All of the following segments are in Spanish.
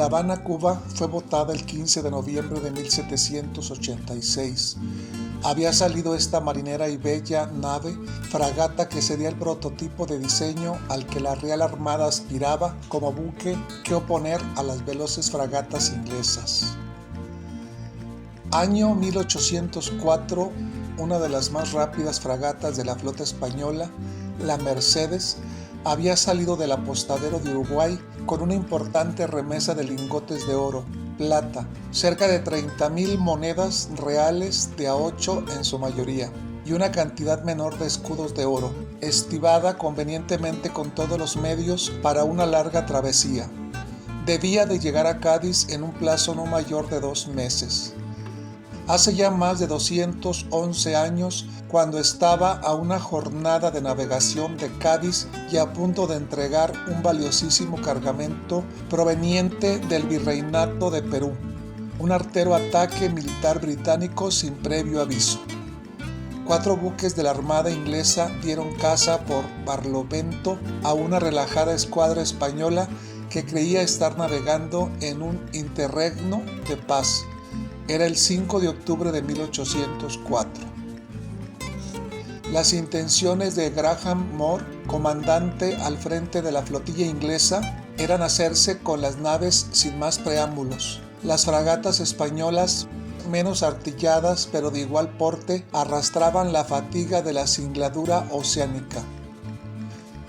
La Habana, Cuba, fue votada el 15 de noviembre de 1786. Había salido esta marinera y bella nave, fragata que sería el prototipo de diseño al que la Real Armada aspiraba como buque que oponer a las veloces fragatas inglesas. Año 1804, una de las más rápidas fragatas de la flota española, la Mercedes, había salido del apostadero de Uruguay con una importante remesa de lingotes de oro, plata, cerca de 30,000 monedas reales de a 8 en su mayoría, y una cantidad menor de escudos de oro, estibada convenientemente con todos los medios para una larga travesía. Debía de llegar a Cádiz en un plazo no mayor de 2 meses. Hace ya más de 211 años, cuando estaba a una jornada de navegación de Cádiz y a punto de entregar un valiosísimo cargamento proveniente del Virreinato de Perú, un artero ataque militar británico sin previo aviso. 4 buques de la Armada inglesa dieron caza por Barlovento a una relajada escuadra española que creía estar navegando en un interregno de paz. Era el 5 de octubre de 1804. Las intenciones de Graham Moore, comandante al frente de la flotilla inglesa, eran hacerse con las naves sin más preámbulos. Las fragatas españolas, menos artilladas pero de igual porte, arrastraban la fatiga de la singladura oceánica.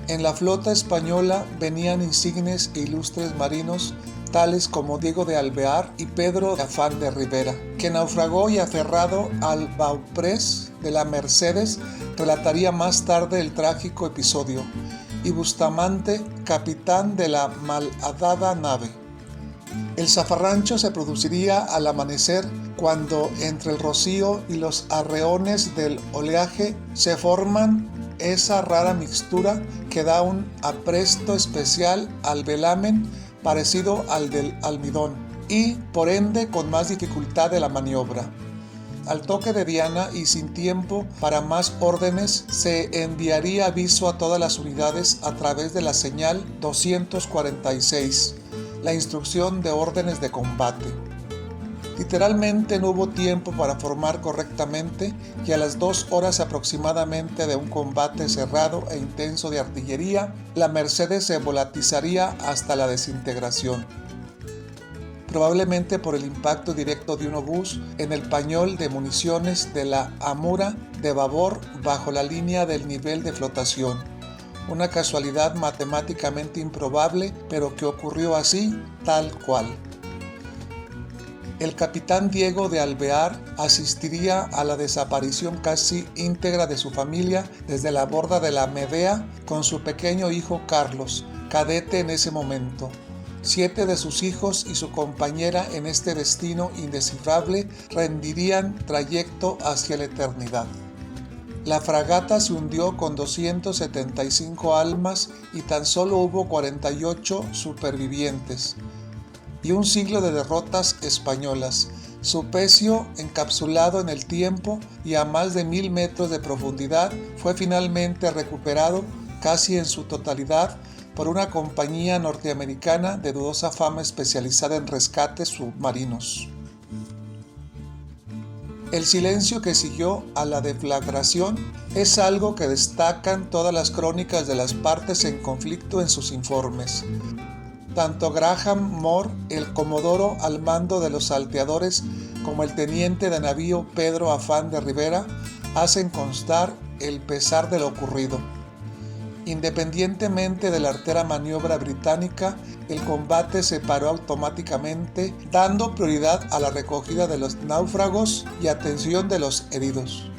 En la flota española venían insignes e ilustres marinos tales como Diego de Alvear y Pedro de Afán de Rivera, que naufragó y aferrado al bauprés de la Mercedes relataría más tarde el trágico episodio, y Bustamante, capitán de la malhadada nave. El zafarrancho se produciría al amanecer, cuando entre el rocío y los arreones del oleaje se forman esa rara mixtura que da un apresto especial al velamen parecido al del almidón y, por ende, con más dificultad de la maniobra. Al toque de diana y sin tiempo para más órdenes, se enviaría aviso a todas las unidades a través de la señal 246, la instrucción de órdenes de combate. Literalmente no hubo tiempo para formar correctamente y a las 2 horas aproximadamente de un combate cerrado e intenso de artillería, la Mercedes se volatizaría hasta la desintegración. Probablemente por el impacto directo de un obús en el pañol de municiones de la Amura de babor bajo la línea del nivel de flotación. Una casualidad matemáticamente improbable, pero que ocurrió así, tal cual. El capitán Diego de Alvear asistiría a la desaparición casi íntegra de su familia desde la borda de la Medea con su pequeño hijo Carlos, cadete en ese momento. 7 de sus hijos y su compañera en este destino indescifrable rendirían trayecto hacia la eternidad. La fragata se hundió con 275 almas y tan solo hubo 48 supervivientes. Y un siglo de derrotas españolas. Su pecio, encapsulado en el tiempo y a más de 1000 metros de profundidad, fue finalmente recuperado casi en su totalidad por una compañía norteamericana de dudosa fama especializada en rescates submarinos. El silencio que siguió a la deflagración es algo que destacan todas las crónicas de las partes en conflicto en sus informes. Tanto Graham Moore, el comodoro al mando de los salteadores, como el teniente de navío Pedro Afán de Rivera hacen constar el pesar de lo ocurrido. Independientemente de la artera maniobra británica, el combate se paró automáticamente, dando prioridad a la recogida de los náufragos y atención de los heridos.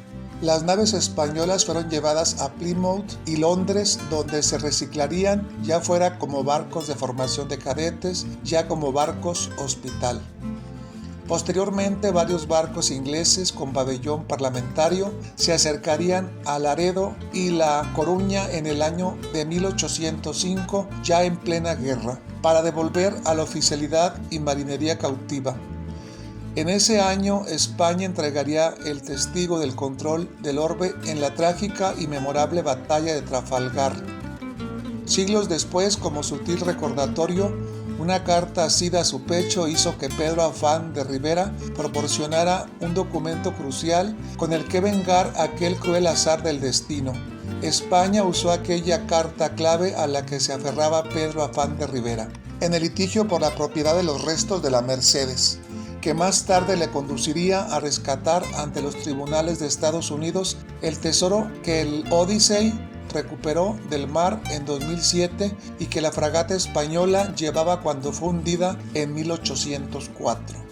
Las naves españolas fueron llevadas a Plymouth y Londres, donde se reciclarían ya fuera como barcos de formación de cadetes, ya como barcos hospital. Posteriormente, varios barcos ingleses con pabellón parlamentario se acercarían a Laredo y La Coruña en el año de 1805, ya en plena guerra, para devolver a la oficialidad y marinería cautiva. En ese año, España entregaría el testigo del control del orbe en la trágica y memorable batalla de Trafalgar. Siglos después, como sutil recordatorio, Una carta asida a su pecho hizo que Pedro Afán de Rivera proporcionara un documento crucial con el que vengar aquel cruel azar del destino. España usó aquella carta clave a la que se aferraba Pedro Afán de Rivera en el litigio por la propiedad de los restos de la Mercedes, que más tarde le conduciría a rescatar ante los tribunales de Estados Unidos el tesoro que el Odyssey recuperó del mar en 2007 y que la fragata española llevaba cuando fue hundida en 1804.